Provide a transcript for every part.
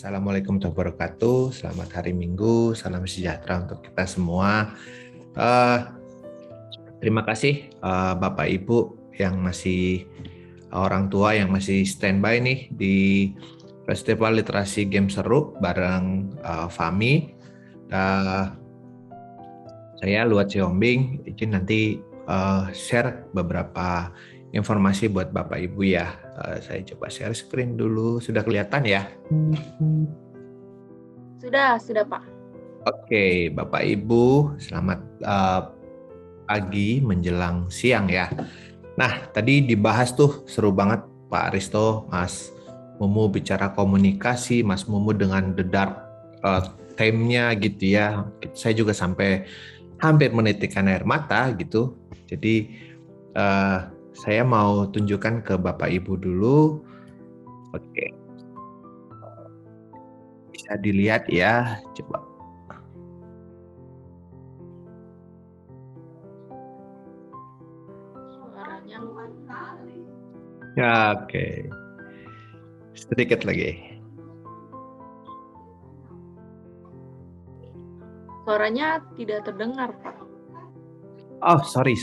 Assalamualaikum warahmatullahi wabarakatuh. Selamat hari Minggu, salam sejahtera untuk kita semua. Eh, Terima kasih Bapak Ibu yang masih orang tua yang masih standby nih di Festival Literasi Game Seru bareng Fami. Saya Luat Siombing, izin nanti share beberapa informasi buat Bapak Ibu ya. Saya coba share screen dulu. Sudah kelihatan ya? Sudah Pak. Oke, Bapak Ibu, selamat pagi menjelang siang ya. Nah, tadi dibahas tuh seru banget Pak Aristo, Mas Mumu bicara komunikasi, Mas Mumu dengan the dark theme-nya gitu ya. Saya juga sampai hampir menitikkan air mata gitu. Jadi saya mau tunjukkan ke Bapak Ibu dulu. Oke. Bisa dilihat ya, coba. Suaranya Ya, oke. Sedikit lagi. Suaranya tidak terdengar, Pak. Oh, sorry.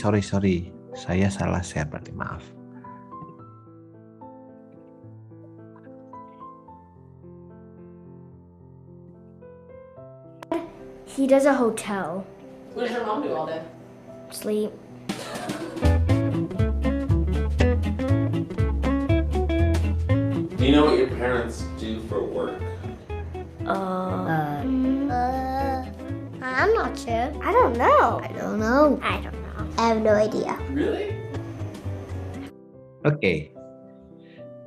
Saya salah share berarti, maaf. He does a hotel. What does your mom do all day? Sleep. Do you know what your parents do for work? I'm not sure. I don't know. I don't know. I have no idea. Really? Oke.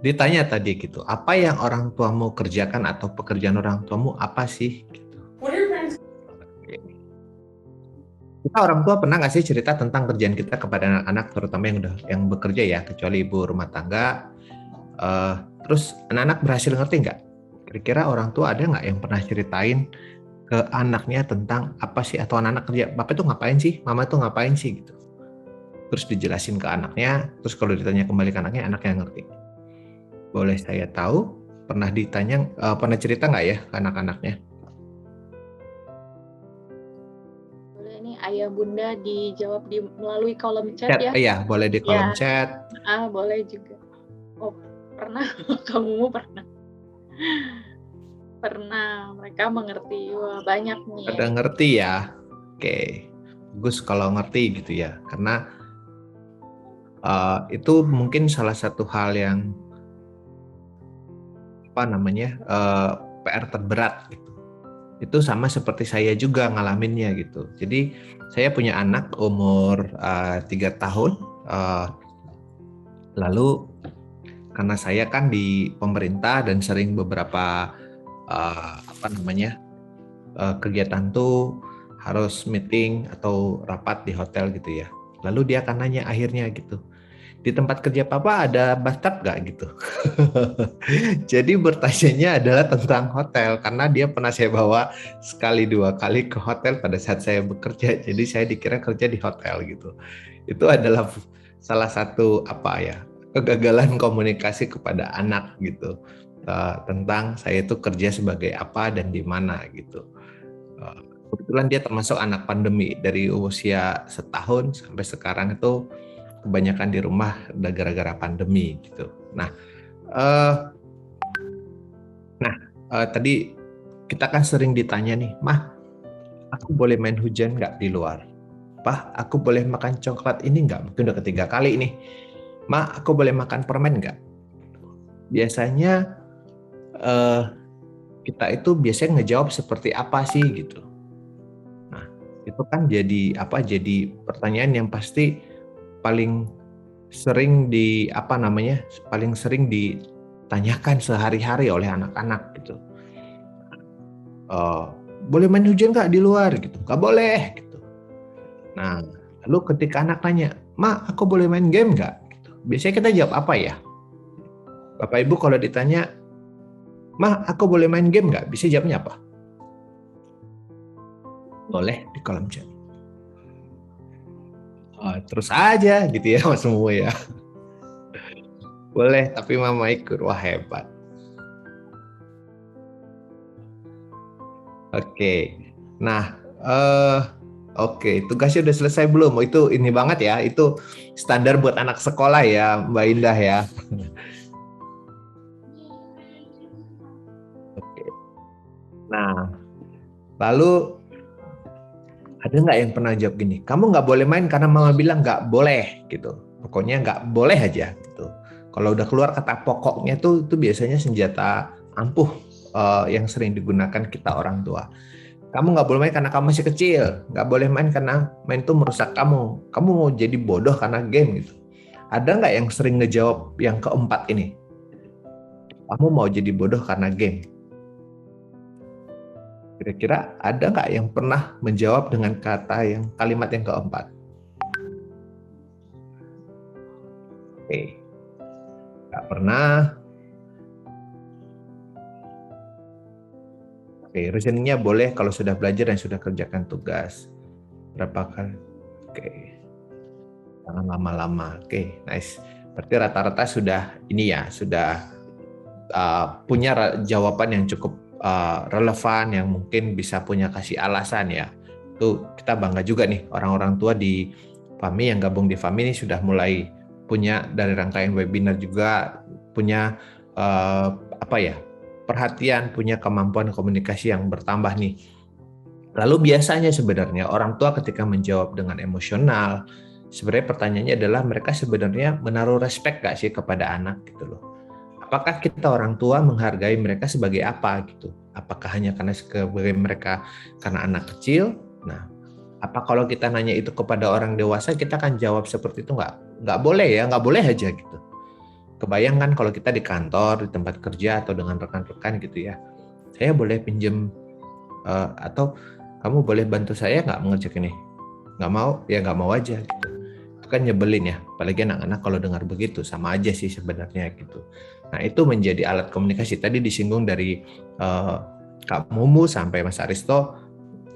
Ditanya tadi gitu, apa yang orang tuamu kerjakan atau pekerjaan orang tuamu apa sih? Gitu. What are your parents? Kita orang tua pernah nggak sih cerita tentang kerjaan kita kepada anak-anak, terutama yang bekerja ya, kecuali ibu rumah tangga. Terus anak-anak berhasil ngerti nggak? Kira-kira orang tua ada nggak yang pernah ceritain ke anaknya tentang apa sih, atau anak-anak kerja, bapak itu ngapain sih, mama itu ngapain sih gitu. Terus dijelasin ke anaknya, terus kalau ditanya kembali ke anaknya ngerti. Boleh saya tahu, pernah ditanya, pernah cerita nggak ya ke anak-anaknya? Boleh nih ayah bunda dijawab melalui kolom chat ya? Iya, boleh di kolom chat. Boleh juga. Oh, pernah. Kamu pernah? Pernah, mereka mengerti. Wah, banyak nih. Ada ngerti ya? Oke, bagus kalau ngerti gitu ya, karena itu mungkin salah satu hal yang PR terberat gitu. Itu sama seperti saya juga ngalaminnya gitu. Jadi saya punya anak umur 3 tahun, lalu karena saya kan di pemerintah dan sering beberapa kegiatan tuh harus meeting atau rapat di hotel gitu ya. Lalu dia akan nanya akhirnya gitu, di tempat kerja papa ada bathtub gak gitu. Jadi bertanyanya adalah tentang hotel, karena dia pernah saya bawa sekali 2 kali ke hotel pada saat saya bekerja. Jadi saya dikira kerja di hotel gitu. Itu adalah salah satu kegagalan komunikasi kepada anak gitu, tentang saya itu kerja sebagai apa dan di mana gitu. Kebetulan dia termasuk anak pandemi, dari usia setahun sampai sekarang itu kebanyakan di rumah gara-gara pandemi gitu. Tadi kita kan sering ditanya nih, mah aku boleh main hujan nggak di luar? Pak, aku boleh makan coklat ini nggak? Mungkin udah ketiga kali nih. Ma, aku boleh makan permen nggak? Biasanya kita itu biasanya ngejawab seperti apa sih gitu. Nah, itu kan jadi pertanyaan yang pasti paling sering ditanyakan sehari-hari oleh anak-anak gitu. Boleh main hujan nggak di luar gitu? Nggak boleh gitu. Nah, lalu ketika anak tanya, Ma, aku boleh main game nggak? Gitu. Biasanya kita jawab apa ya? Bapak Ibu kalau ditanya, Ma, aku boleh main game nggak? Bisa jawabnya apa? Boleh di kolom chat. Terus aja gitu ya Mas Mumu ya. Boleh, tapi mama ikut. Wah, hebat. Oke. Nah, oke, tugasnya udah selesai belum? Oh, itu ini banget ya, itu standar buat anak sekolah ya, Mbak Indah ya. Oke. Nah, lalu ada nggak yang pernah jawab gini? Kamu nggak boleh main karena mama bilang nggak boleh gitu. Pokoknya nggak boleh aja gitu. Kalau udah keluar kata pokoknya itu biasanya senjata ampuh yang sering digunakan kita orang tua. Kamu nggak boleh main karena kamu masih kecil. Nggak boleh main karena main itu merusak kamu. Kamu mau jadi bodoh karena game gitu. Ada nggak yang sering ngejawab yang keempat ini? Kamu mau jadi bodoh karena game. Kira-kira ada nggak yang pernah menjawab dengan kalimat yang keempat? Oke, nggak pernah. Oke, reasoningnya boleh kalau sudah belajar dan sudah kerjakan tugas. Berapa kali? Oke, jangan lama-lama. Oke, nice. Berarti rata-rata sudah ini ya, sudah punya jawaban yang cukup relevan, yang mungkin bisa punya kasih alasan ya. Itu kita bangga juga nih, orang-orang tua di FAMI yang gabung di FAMI ini sudah mulai punya dari rangkaian webinar juga punya perhatian, punya kemampuan komunikasi yang bertambah nih. Lalu biasanya sebenarnya orang tua ketika menjawab dengan emosional, sebenarnya pertanyaannya adalah mereka sebenarnya menaruh respect gak sih kepada anak gitu loh. Apakah kita orang tua menghargai mereka sebagai apa gitu? Apakah hanya karena sebagai mereka karena anak kecil? Nah, apa kalau kita nanya itu kepada orang dewasa, kita kan jawab seperti itu nggak boleh ya, nggak boleh aja gitu. Kebayang kan kalau kita di kantor, di tempat kerja atau dengan rekan-rekan gitu ya, saya boleh pinjem atau kamu boleh bantu saya nggak mengerjakan ini? Nggak mau? Ya nggak mau aja gitu. Itu kan nyebelin ya, apalagi anak-anak kalau dengar begitu, sama aja sih sebenarnya gitu. Nah itu menjadi alat komunikasi. Tadi disinggung dari Kak Mumu sampai Mas Aristo,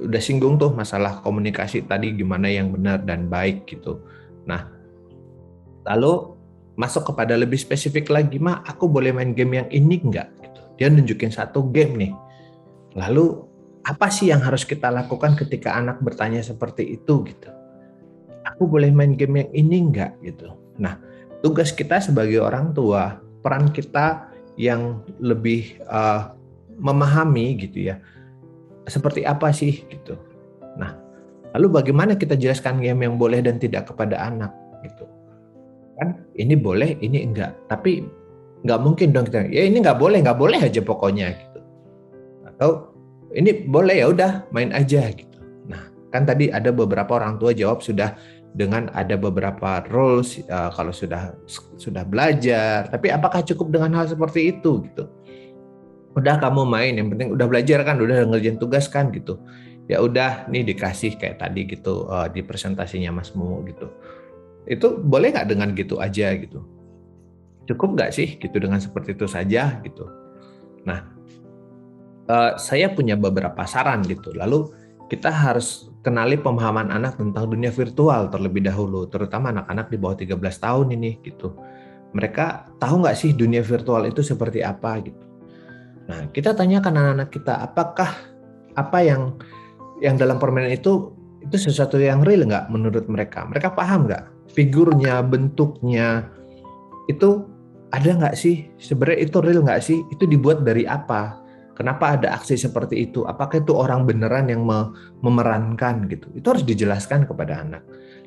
udah singgung tuh masalah komunikasi tadi gimana yang benar dan baik gitu. Nah, lalu masuk kepada lebih spesifik lagi, Ma, aku boleh main game yang ini enggak? Gitu. Dia nunjukin satu game nih. Lalu apa sih yang harus kita lakukan ketika anak bertanya seperti itu gitu? Aku boleh main game yang ini enggak? Gitu. Nah, tugas kita sebagai orang tua, peran kita yang lebih memahami gitu ya, seperti apa sih gitu. Nah, lalu bagaimana kita jelaskan game yang boleh dan tidak kepada anak gitu? Kan ini boleh, ini enggak. Tapi nggak mungkin dong kita, ya ini nggak boleh aja pokoknya gitu. Atau ini boleh ya udah main aja gitu. Nah, kan tadi ada beberapa orang tua jawab sudah dengan ada beberapa rules kalau sudah belajar. Tapi apakah cukup dengan hal seperti itu gitu? Udah kamu main, yang penting udah belajar kan, udah ngerjain tugas kan gitu. Ya udah nih dikasih kayak tadi gitu di presentasinya Mas Mumu gitu. Itu boleh nggak dengan gitu aja gitu? Cukup nggak sih gitu dengan seperti itu saja gitu? Nah, saya punya beberapa saran gitu. Lalu kita harus kenali pemahaman anak tentang dunia virtual terlebih dahulu, terutama anak-anak di bawah 13 tahun ini gitu. Mereka tahu nggak sih dunia virtual itu seperti apa gitu? Nah, kita tanyakan anak-anak kita, apakah apa yang dalam permainan itu sesuatu yang real nggak menurut mereka? Mereka paham nggak? Figurnya, bentuknya, itu ada nggak sih? Sebenarnya itu real nggak sih? Itu dibuat dari apa? Kenapa ada aksi seperti itu? Apakah itu orang beneran yang memerankan gitu? Itu harus dijelaskan kepada anak.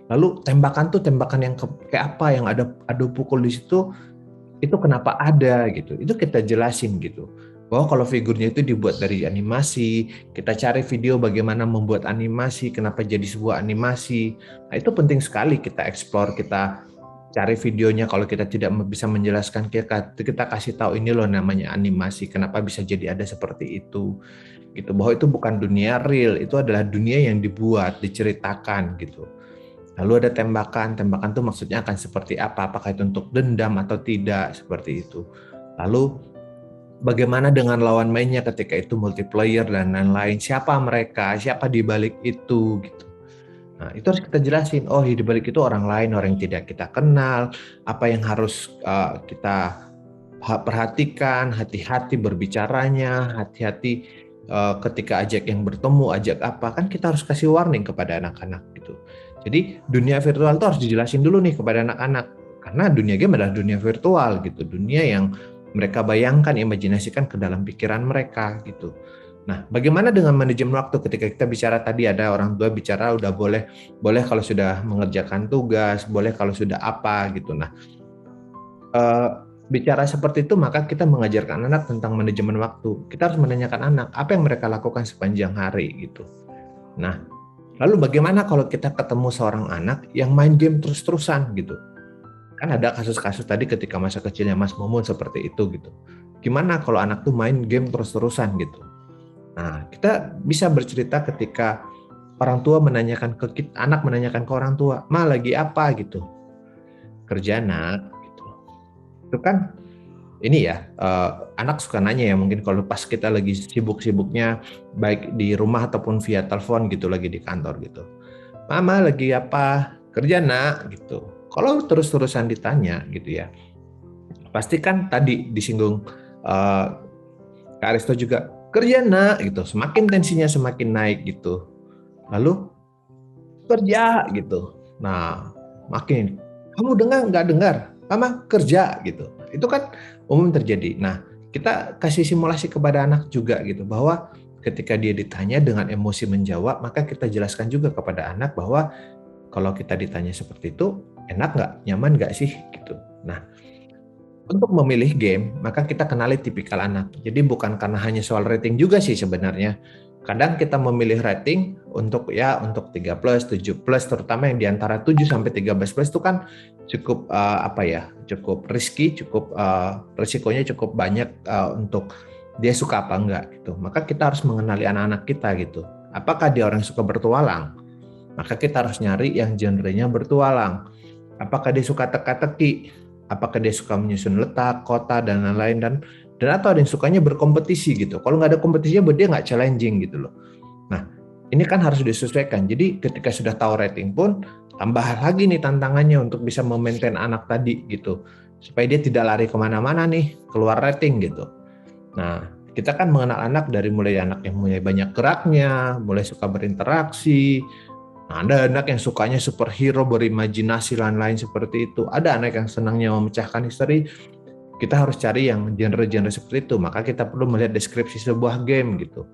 Lalu tembakan yang kayak apa? Yang ada adu pukul di situ, itu kenapa ada gitu? Itu kita jelasin gitu. Bahwa kalau figurnya itu dibuat dari animasi, kita cari video bagaimana membuat animasi, kenapa jadi sebuah animasi. Nah, itu penting sekali kita explore, kita cari videonya. Kalau kita tidak bisa menjelaskan, kita kasih tahu ini loh namanya animasi, kenapa bisa jadi ada seperti itu. Gitu. Bahwa itu bukan dunia real, itu adalah dunia yang dibuat, diceritakan gitu. Lalu ada tembakan itu maksudnya akan seperti apa? Apakah itu untuk dendam atau tidak, seperti itu. Lalu bagaimana dengan lawan mainnya ketika itu multiplayer dan lain-lain? Siapa mereka? Siapa di balik itu? Gitu. Nah, itu harus kita jelasin. Oh, di balik itu orang lain, orang yang tidak kita kenal. Apa yang harus kita perhatikan? Hati-hati berbicaranya, hati-hati ketika ajak yang bertemu, ajak apa, kan kita harus kasih warning kepada anak-anak gitu. Jadi dunia virtual itu harus dijelasin dulu nih kepada anak-anak, karena dunia game adalah dunia virtual gitu, dunia yang mereka bayangkan, imajinasikan ke dalam pikiran mereka gitu. Nah, bagaimana dengan manajemen waktu ketika kita bicara tadi ada orang tua bicara udah boleh kalau sudah mengerjakan tugas, boleh kalau sudah apa gitu. Nah, bicara seperti itu maka kita mengajarkan anak tentang manajemen waktu. Kita harus menanyakan anak apa yang mereka lakukan sepanjang hari gitu. Nah, lalu bagaimana kalau kita ketemu seorang anak yang main game terus-terusan gitu? Kan ada kasus-kasus tadi ketika masa kecilnya Mas Mumun seperti itu gitu. Gimana kalau anak tuh main game terus-terusan gitu? Nah, kita bisa bercerita ketika orang tua menanyakan ke anak menanyakan ke orang tua, "Ma lagi apa?" gitu. "Kerja, Nak." Itu kan ini ya, anak suka nanya ya mungkin kalau pas kita lagi sibuk-sibuknya baik di rumah ataupun via telepon gitu lagi di kantor gitu. "Mama lagi apa?" "Kerja, Nak." gitu. Kalau terus-terusan ditanya gitu ya, pasti kan tadi disinggung Kak Aristo juga, "Kerja, Nak." gitu. Semakin tensinya semakin naik gitu. Lalu kerja gitu. Nah, makin kamu nggak dengar? Mama kerja gitu. Itu kan umum terjadi. Nah, kita kasih simulasi kepada anak juga gitu bahwa ketika dia ditanya dengan emosi menjawab, maka kita jelaskan juga kepada anak bahwa kalau kita ditanya seperti itu, enak nggak, nyaman nggak sih gitu. Nah, untuk memilih game, maka kita kenali tipikal anak. Jadi bukan karena hanya soal rating juga sih sebenarnya. Kadang kita memilih rating untuk 3+, 7+, terutama yang di antara 7 sampai 13+ itu kan cukup cukup risky, cukup risikonya cukup banyak untuk dia suka apa enggak gitu. Maka kita harus mengenali anak-anak kita gitu. Apakah dia orang yang suka bertualang? Maka kita harus nyari yang genrenya bertualang. Apakah dia suka teka-teki? Apakah dia suka menyusun letak, kota, dan lain-lain, dan atau ada yang sukanya berkompetisi gitu. Kalau nggak ada kompetisinya, buat dia nggak challenging gitu loh. Nah, ini kan harus disesuaikan. Jadi ketika sudah tahu rating pun, tambah lagi nih tantangannya untuk bisa memaintain anak tadi gitu. Supaya dia tidak lari kemana-mana nih, keluar rating gitu. Nah, kita kan mengenal anak dari mulai anak yang mulai banyak geraknya, mulai suka berinteraksi. Nah, ada anak yang sukanya superhero, berimajinasi, lain-lain seperti itu. Ada anak yang senangnya memecahkan misteri. Kita harus cari yang genre-genre seperti itu. Maka kita perlu melihat deskripsi sebuah game gitu.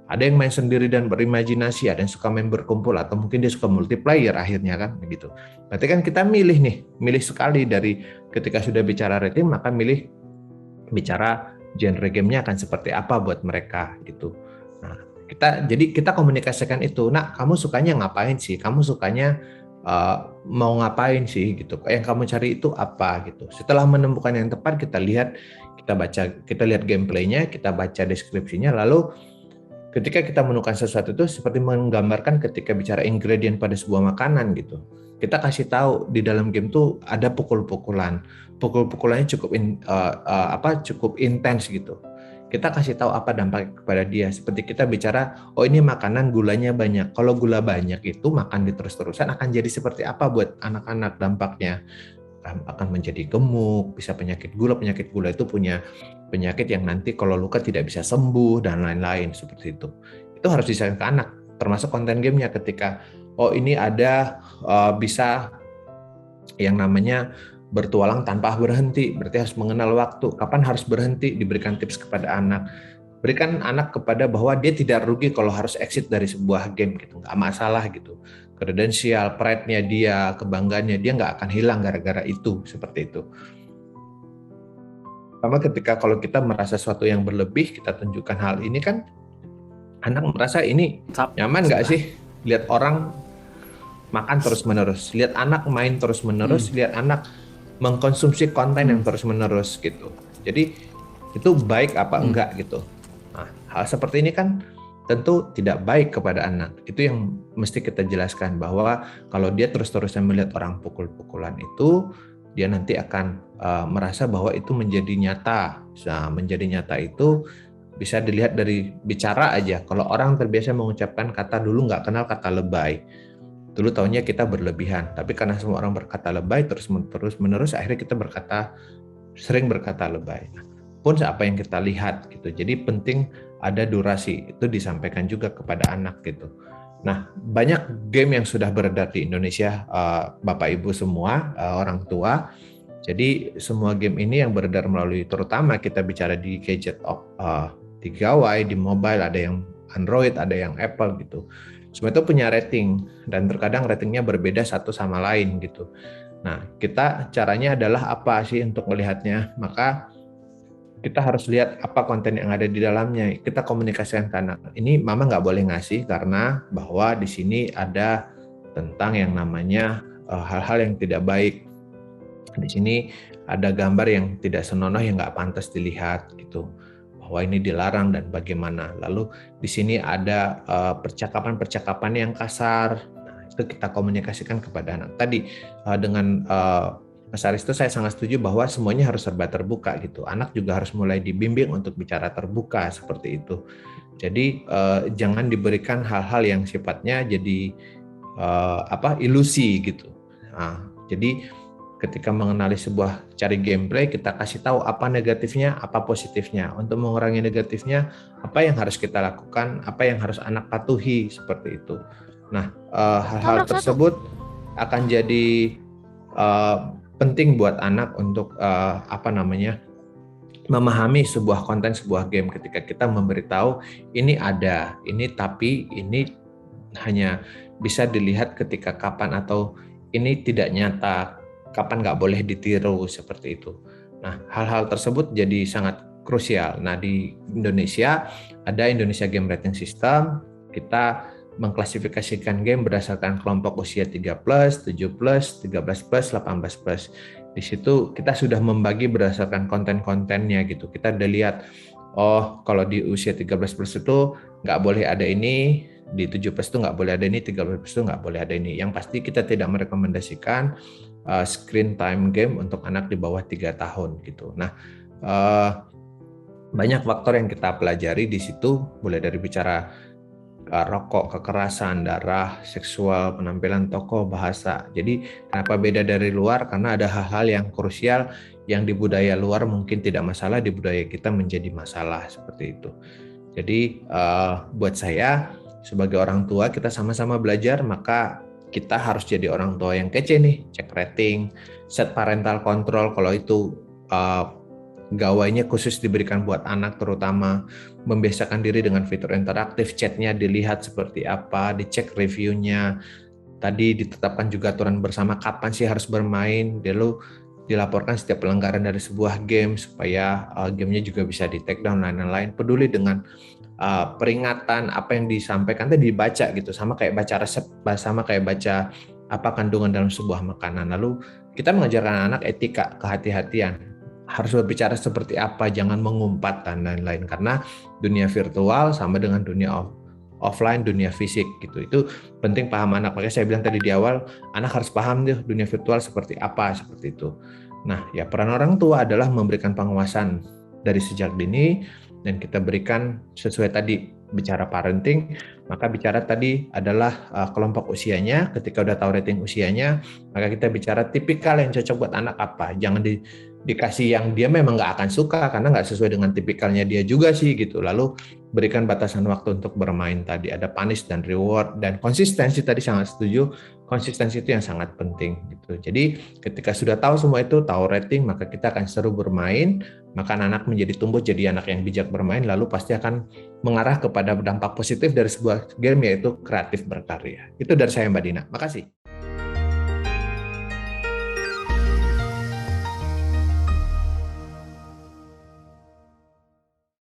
Ada yang main sendiri dan berimajinasi, ada yang suka main berkumpul, atau mungkin dia suka multiplayer akhirnya kan gitu. Berarti kan kita milih sekali dari ketika sudah bicara rating, maka bicara genre gamenya akan seperti apa buat mereka gitu. Nah, kita komunikasikan itu. Nak, kamu sukanya ngapain sih? Kamu sukanya mau ngapain sih gitu? Yang kamu cari itu apa gitu? Setelah menemukan yang tepat, kita lihat gameplaynya, kita baca deskripsinya, lalu ketika kita menemukan sesuatu itu seperti menggambarkan ketika bicara ingredient pada sebuah makanan gitu. Kita kasih tahu di dalam game tuh ada pukul-pukulan. Pukul-pukulannya cukup intens gitu. Kita kasih tahu apa dampak kepada dia. Seperti kita bicara, oh ini makanan gulanya banyak. Kalau gula banyak itu makan terus-terusan akan jadi seperti apa buat anak-anak dampaknya? Akan menjadi gemuk, bisa penyakit gula. Penyakit gula itu punya penyakit yang nanti kalau luka tidak bisa sembuh dan lain-lain seperti itu. Itu harus disampaikan ke anak, termasuk konten gamenya ketika ini ada bisa yang namanya bertualang tanpa berhenti, berarti harus mengenal waktu, kapan harus berhenti, diberikan tips kepada anak. Berikan anak kepada bahwa dia tidak rugi kalau harus exit dari sebuah game gitu, nggak masalah gitu. Kredensial, pride-nya dia, kebanggaannya dia nggak akan hilang gara-gara itu, seperti itu. Sama ketika kalau kita merasa sesuatu yang berlebih, kita tunjukkan hal ini kan, anak merasa ini nyaman nggak sih? Lihat orang makan terus-menerus, lihat anak main terus-menerus, lihat anak mengkonsumsi konten yang terus-menerus gitu. Jadi itu baik apa enggak gitu. Nah, hal seperti ini kan tentu tidak baik kepada anak. Itu yang mesti kita jelaskan bahwa kalau dia terus-terusan melihat orang pukul-pukulan itu, dia nanti akan merasa bahwa itu menjadi nyata. Nah, menjadi nyata itu bisa dilihat dari bicara aja. Kalau orang terbiasa mengucapkan kata dulu nggak kenal kata lebay. Dulu taunya kita berlebihan, tapi karena semua orang berkata lebay terus-menerus akhirnya kita sering berkata lebay. Pun apa yang kita lihat gitu. Jadi penting ada durasi, itu disampaikan juga kepada anak gitu. Nah, banyak game yang sudah beredar di Indonesia, Bapak Ibu semua, orang tua. Jadi semua game ini yang beredar melalui, terutama kita bicara di gadget, di gawai, di mobile, ada yang Android, ada yang Apple gitu. Semua itu punya rating dan terkadang ratingnya berbeda satu sama lain gitu. Nah, kita caranya adalah apa sih untuk melihatnya? Maka kita harus lihat apa konten yang ada di dalamnya. Kita komunikasikan ke anak. Ini mama nggak boleh ngasih karena bahwa di sini ada tentang yang namanya hal-hal yang tidak baik. Di sini ada gambar yang tidak senonoh yang nggak pantas dilihat gitu. Bahwa ini dilarang dan bagaimana. Lalu di sini ada percakapan-percakapan yang kasar. Nah, itu kita komunikasikan kepada anak. Tadi dengan Mas Aris itu saya sangat setuju bahwa semuanya harus serba terbuka gitu. Anak juga harus mulai dibimbing untuk bicara terbuka seperti itu. Jadi jangan diberikan hal-hal yang sifatnya jadi ilusi gitu. Nah, jadi ketika mengenali sebuah cari gameplay, kita kasih tahu apa negatifnya, apa positifnya. Untuk mengurangi negatifnya, apa yang harus kita lakukan, apa yang harus anak patuhi seperti itu. Nah, hal-hal tersebut akan jadi penting buat anak untuk memahami sebuah konten, sebuah game. Ketika kita memberitahu ini ada, ini tapi ini hanya bisa dilihat ketika kapan, atau ini tidak nyata, kapan nggak boleh ditiru seperti itu. Nah, hal-hal tersebut jadi sangat krusial. Nah, di Indonesia ada Indonesia Game Rating System. Kita mengklasifikasikan game berdasarkan kelompok usia 3+, 7+, 13+, 18+. Di situ kita sudah membagi berdasarkan konten-kontennya gitu. Kita udah lihat, oh kalau di usia 13+ itu nggak boleh ada ini, di 7+ itu nggak boleh ada ini, 13+ itu nggak boleh ada ini. Yang pasti kita tidak merekomendasikan screen time game untuk anak di bawah 3 tahun gitu. Nah, banyak faktor yang kita pelajari di situ, mulai dari bicara rokok, kekerasan, darah, seksual, penampilan tokoh, bahasa. Jadi kenapa beda dari luar? Karena ada hal-hal yang krusial yang di budaya luar mungkin tidak masalah, di budaya kita menjadi masalah seperti itu. Jadi buat saya sebagai orang tua, kita sama-sama belajar, maka kita harus jadi orang tua yang kece nih, cek rating, set parental control kalau itu gawainya khusus diberikan buat anak, terutama membiasakan diri dengan fitur interaktif, chatnya dilihat seperti apa, dicek reviewnya, tadi ditetapkan juga aturan bersama kapan sih harus bermain, lalu dilaporkan setiap pelanggaran dari sebuah game supaya gamenya juga bisa di take down dan lain-lain. Peduli dengan peringatan apa yang disampaikan tadi dibaca gitu, sama kayak baca resep, sama kayak baca apa kandungan dalam sebuah makanan. Lalu kita mengajarkan anak etika, kehati-hatian, harus berbicara seperti apa, jangan mengumpat dan lain-lain, karena dunia virtual sama dengan dunia offline, dunia fisik gitu. Itu penting paham anak. Makanya saya bilang tadi di awal, anak harus paham tuh dunia virtual seperti apa, seperti itu. Nah, ya peran orang tua adalah memberikan pengawasan dari sejak dini, dan kita berikan sesuai tadi bicara parenting, maka bicara tadi adalah kelompok usianya. Ketika udah tahu rating usianya, maka kita bicara tipikal yang cocok buat anak apa. Jangan dikasih yang dia memang nggak akan suka karena nggak sesuai dengan tipikalnya dia juga sih gitu. Lalu berikan batasan waktu untuk bermain tadi, ada punish dan reward, dan konsistensi tadi sangat setuju. Konsistensi itu yang sangat penting gitu. Jadi ketika sudah tahu semua itu, tahu rating, maka kita akan seru bermain, maka anak menjadi tumbuh jadi anak yang bijak bermain, lalu pasti akan mengarah kepada dampak positif dari sebuah game, yaitu kreatif berkarya. Itu dari saya Mbak Dina. Makasih.